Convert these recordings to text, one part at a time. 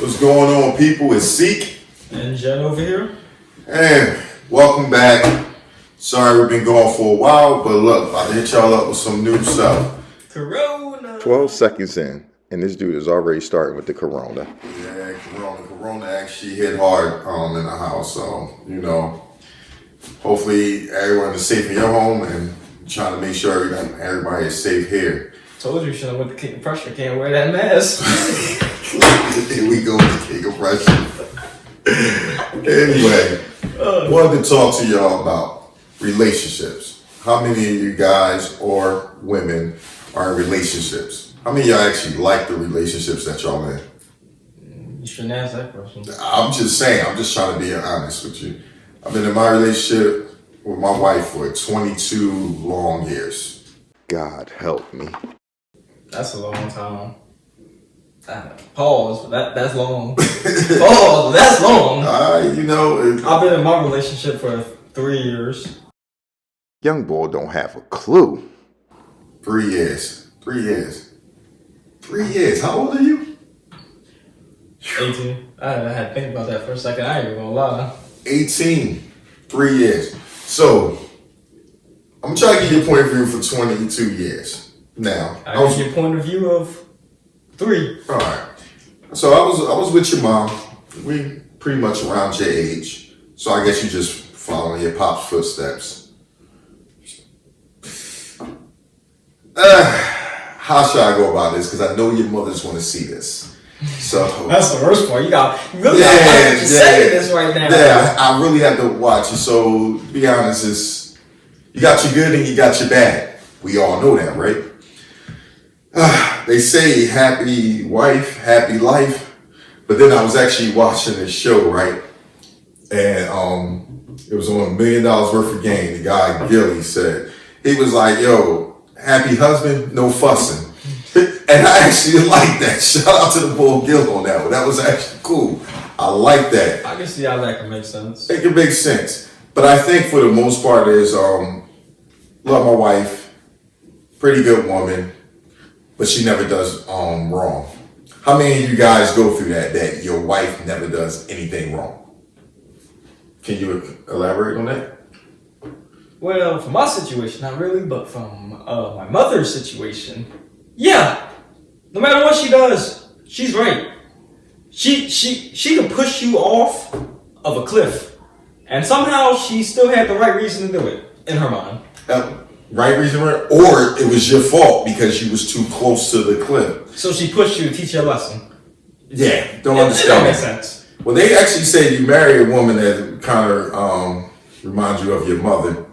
What's going on, people? It's Seek. And Jen over here. And welcome back. Sorry we've been gone for a while, but look, I'll hit y'all up with some new stuff. Corona. 12 seconds in, and this dude is already starting with the corona. Yeah, Corona actually hit hard in the house. So, hopefully everyone is safe in your home and trying to make sure everybody is safe here. Told you should have went to King of Prussia. Can't wear that mask. Here we go with the King of Prussia. Anyway, wanted to talk to y'all about relationships. How many of you guys or women are in relationships? How many of y'all actually like the relationships that y'all in? You shouldn't ask that question. I'm just saying, I'm just trying to be honest with you. I've been in my relationship with my wife for 22 long years. God help me. That's a long time. Pause. That's long. Pause. That's long. I've been in my relationship for 3 years. Young boy don't have a clue. 3 years. 3 years. 3 years. How old are you? 18. I had to think about that for a second. I ain't even gonna lie. 18. 3 years. So, I'm trying to get your point of view for 22 years. Now, I was your point of view of 3. All right. So I was with your mom. We pretty much around your age. So I guess you just following your pop's footsteps. How should I go about this? Because I know your mothers want to see this. So that's the worst part. You really got to say this right now. Yeah, I really have to watch it. So to be honest, you got your good and you got your bad. We all know that, right? They say happy wife, happy life. But then I was actually watching this show, right? And it was on $1 million worth of game. The guy, Gilly, said, he was like, yo, happy husband, no fussing. And I actually like that. Shout out to the boy Gil on that one. That was actually cool. I like that. I can see how that can make sense. It can make sense. But I think for the most part is, love my wife, pretty good woman, but she never does wrong. How many of you guys go through that your wife never does anything wrong? Can you elaborate on that? Well, for my situation, not really, but from my mother's situation, yeah. No matter what she does, she's right. She can push you off of a cliff, and somehow she still had the right reason to do it in her mind. Right reason, right? Or it was your fault because you was too close to the cliff. So she pushed you to teach you a lesson. Yeah, don't It understand. don't make sense. Well, they actually say you marry a woman that kind of reminds you of your mother.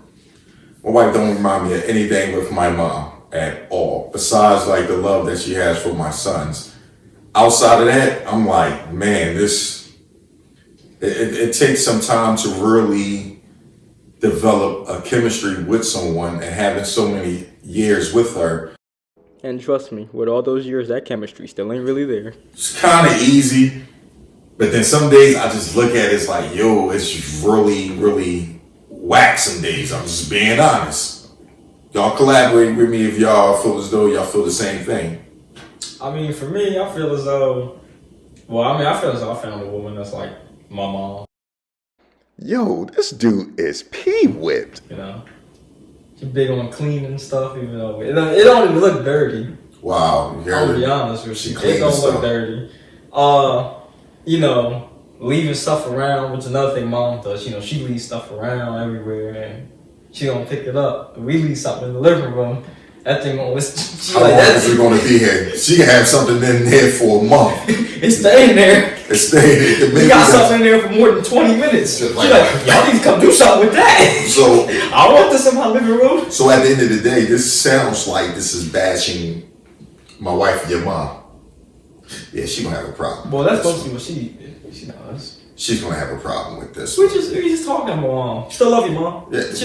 My wife don't remind me of anything with my mom at all, besides like the love that she has for my sons. Outside of that, I'm like, man, it takes some time to really develop a chemistry with someone, and having so many years with her. And trust me, with all those years, that chemistry still ain't really there. It's kind of easy, but then some days I just look at it, it's like, yo, it's really, really whack some days. I'm just being honest. Y'all collaborate with me if y'all feel as though y'all feel the same thing. I mean, for me, I feel as though, I feel as though I found a woman that's like my mom. Yo, this dude is pee-whipped. She's big on cleaning and stuff, even though it don't even look dirty. Wow. I'll be honest with you. It don't look dirty. Leaving stuff around, which is another thing mom does. She leaves stuff around everywhere and she don't pick it up. We leave something in the living room. That thing always. How long is it going to be here? She can have something in there for a month. It's staying there. It's staying there. You got something in there for more than 20 minutes. She's like, y'all need to come do something with that. So I want this in my living room. So at the end of the day, this sounds like this is bashing my wife and your mom. Yeah, she gonna have a problem. Well, that's mostly what she does. She's gonna have a problem with this. We just talking about mom. Still love you, mom. Yeah. But,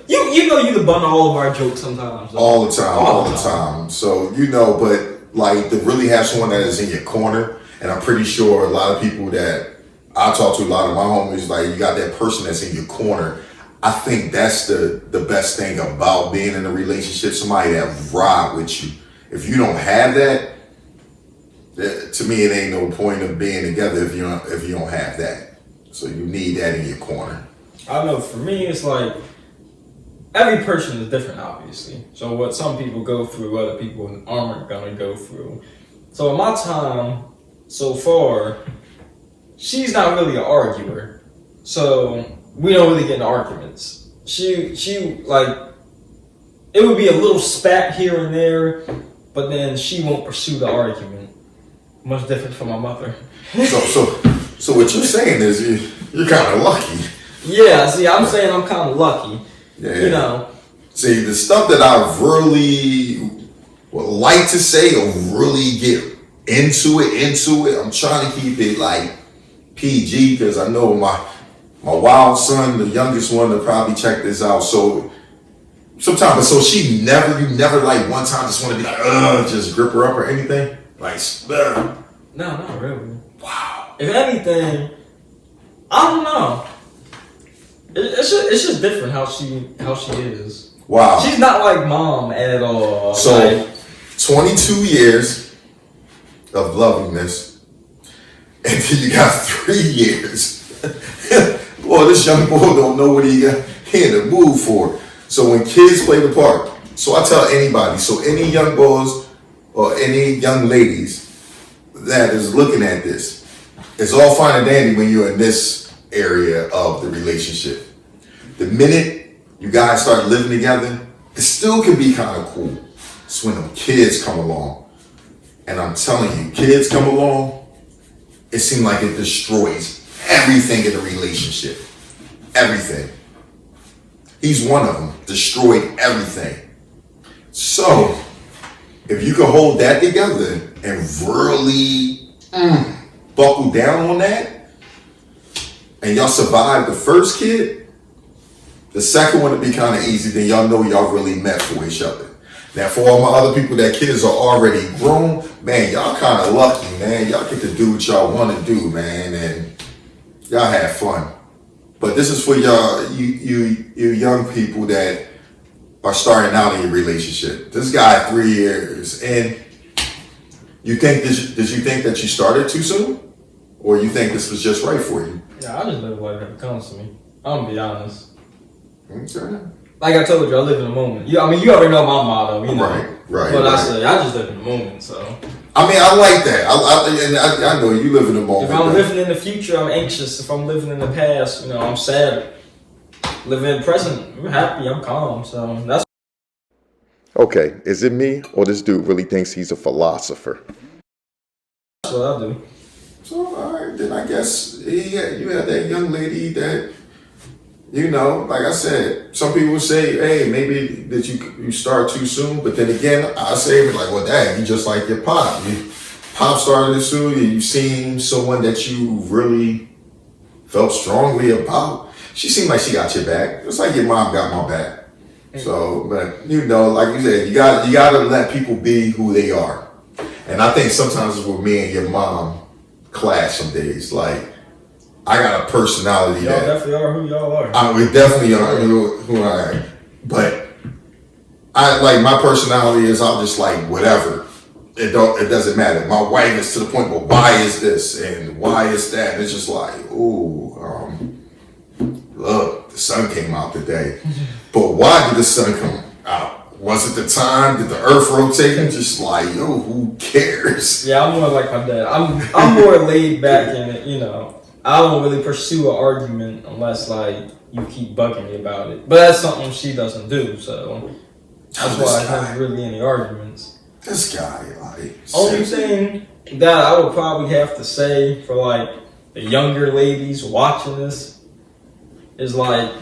you the bun of all of our jokes sometimes. So. All the time. So but like to really have someone that is in your corner, and I'm pretty sure a lot of people that I talk to, a lot of my homies, like you got that person that's in your corner. I think that's the best thing about being in a relationship. Somebody that ride with you. If you don't have that, To me, it ain't no point of being together if you don't have that. So you need that in your corner. I know for me, it's like every person is different, obviously. So what some people go through, other people aren't gonna go through. So in my time so far, she's not really an arguer. So we don't really get into arguments. She like, it would be a little spat here and there, but then she won't pursue the argument. Much different from my mother. So what you're saying is you're kind of lucky. Yeah, see, I'm saying I'm kind of lucky. Yeah. You know. See, the stuff that I really would like to say or really get into it, I'm trying to keep it like PG because I know my wild son, the youngest one, will probably check this out. So sometimes, you never like one time just want to be like, just grip her up or anything? Like, no, not really. Wow. If anything, I don't know. It's just different how she is. Wow. She's not like mom at all. So, like, 22 years of lovingness, and then you got 3 years. Boy, this young boy don't know what he in the mood for. So when kids play the part, so I tell anybody, so any young boys or any young ladies that is looking at this, it's all fine and dandy when you're in this area of the relationship. The minute you guys start living together, it still can be kind of cool. It's when them kids come along. And I'm telling you, kids come along, it seems like it destroys everything in the relationship. Everything. He's one of them. Destroyed everything. So, if you can hold that together and really buckle down on that, and y'all survive the first kid, the second one will be kind of easy. Then y'all know y'all really met for each other. Now, for all my other people that kids are already grown, man, y'all kind of lucky, man. Y'all get to do what y'all want to do, man, and y'all have fun. But this is for y'all, you young people that are starting out in your relationship. This guy 3 years, and you think did you think that you started too soon, or you think this was just right for you? yeah, I just live life as it comes to me. I'm gonna be honest. Okay. Like I told you, I live in the moment. You already know my motto, you know. Right. But right. I say I just live in the moment. So I mean, I like that. I know you live in the moment. if I'm living in the future, I'm anxious. If I'm living in the past, I'm sad. Living in the present, I'm happy. I'm calm. So that's Okay, is it me or this dude really thinks he's a philosopher? what I do. So, all right, then I guess you had that young lady that, like I said, some people say, hey, maybe that you start too soon. But then again, I say, like, well, dang, you just like your pop. Pop started soon, and you seen someone that you really felt strongly about. She seemed like she got your back. It's like your mom got my back. So, but like you said, you got to let people be who they are. And I think sometimes it's with me and your mom clash some days. Like, I got a personality Y'all definitely are who y'all are. we definitely are who I am. But I like my personality is I'm just like whatever. It doesn't matter. My wife is to the point where why is this and why is that? And it's just like, look, the sun came out today. But why did the sun come out? Was it the time? Did the earth rotate? And just like, who cares? Yeah, I'm more like my dad. I'm more laid back in it, I don't really pursue an argument unless like you keep bugging me about it. But that's something she doesn't do, so that's why I haven't really any arguments. This guy, like, only thing that I would probably have to say for like the younger ladies watching this is like,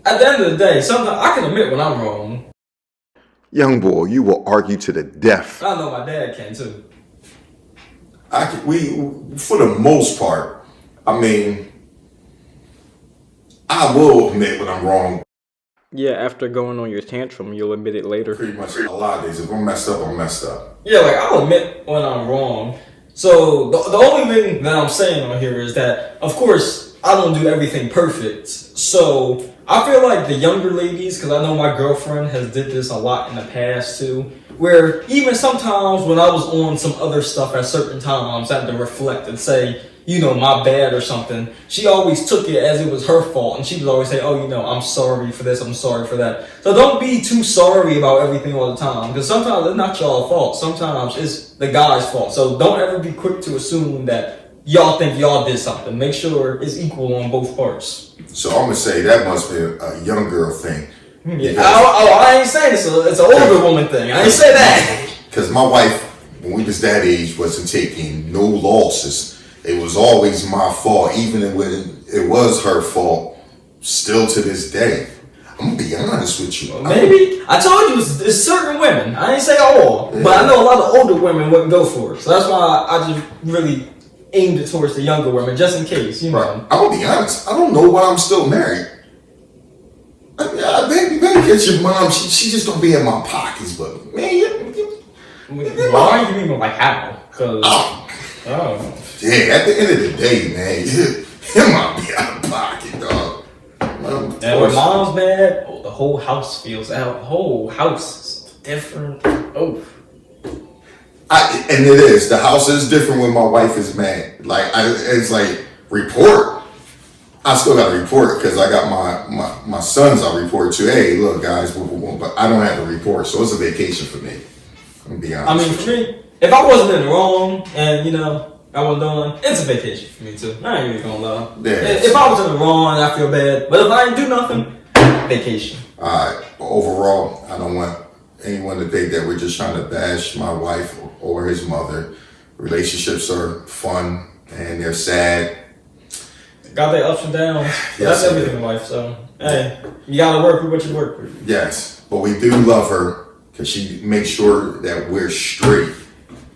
at the end of the day, sometimes I can admit when I'm wrong. Young boy, you will argue to the death. I know my dad can too. We, for the most part, I mean, I will admit when I'm wrong. Yeah, after going on your tantrum, you'll admit it later. Pretty much a lot of days. If I'm messed up, I'm messed up. Yeah, like I'll admit when I'm wrong. So the only thing that I'm saying on here is that, of course, I don't do everything perfect. So I feel like the younger ladies, because I know my girlfriend has did this a lot in the past too, where even sometimes when I was on some other stuff at certain times, I had to reflect and say, my bad or something. She always took it as it was her fault, and she would always say, oh, I'm sorry for this, I'm sorry for that. So don't be too sorry about everything all the time, because sometimes it's not y'all's fault. Sometimes it's the guy's fault. So don't ever be quick to assume that y'all think y'all did something. Make sure it's equal on both parts. So I'm gonna say that must be a young girl thing. Yeah. I ain't saying it's an older woman thing. I ain't say that. Because my wife, when we was that age, wasn't taking no losses. It was always my fault, even when it was her fault. Still to this day, I'm gonna be honest with you. Maybe I told you it's certain women. I ain't say all, but I know a lot of older women wouldn't go for it. So that's why I just really aimed it towards the younger women, just in case. Right. I'm gonna be honest. I don't know why I'm still married. Baby, get your mom. She just don't be in my pockets, but man, why you even like how? Cause yeah. At the end of the day, man, you might be out of pocket, dog. And when mom's mad, the whole house feels out. The whole house is different. Oh. And it is. The house is different when my wife is mad. It's like report. I still got to report because I got my sons. I report to. Hey, look, guys, but I don't have to report, so it's a vacation for me. I'm gonna be honest. I mean, for me, if I wasn't in the wrong and I wasn't doing, it's a vacation for me too. I ain't even gonna lie. Yeah, if I was in the wrong, I feel bad. But if I didn't do nothing, vacation. All right. Overall, I don't want anyone to think that we're just trying to bash my wife or his mother. Relationships are fun and they're sad. Got their ups and downs. Yes, That's everything in life. So, hey, you gotta work with what you work with. Yes, but we do love her because she makes sure that we're straight.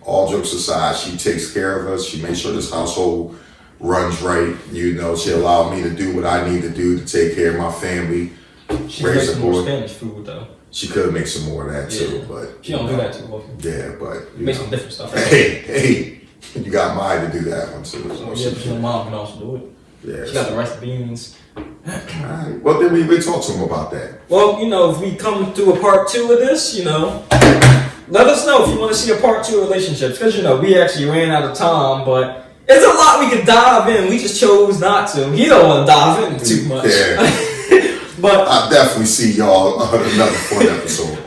All jokes aside, she takes care of us. She makes sure this household runs right. She allowed me to do what I need to do to take care of my family. She makes some more Spanish food though. She could make some more of that too, but she don't do that too often. Yeah, but make some different stuff. Hey, you got mine to do that one too. Yeah, but your mom can also do it. Yeah, she got the rice and beans. Alright. Well, then we talk to him about that. Well, if we come to a part 2 of this, let us know if you want to see a part 2 of relationships. Because, we actually ran out of time, but it's a lot we could dive in. We just chose not to. He don't want to dive in too much. Yeah. But I definitely see y'all on another fun episode.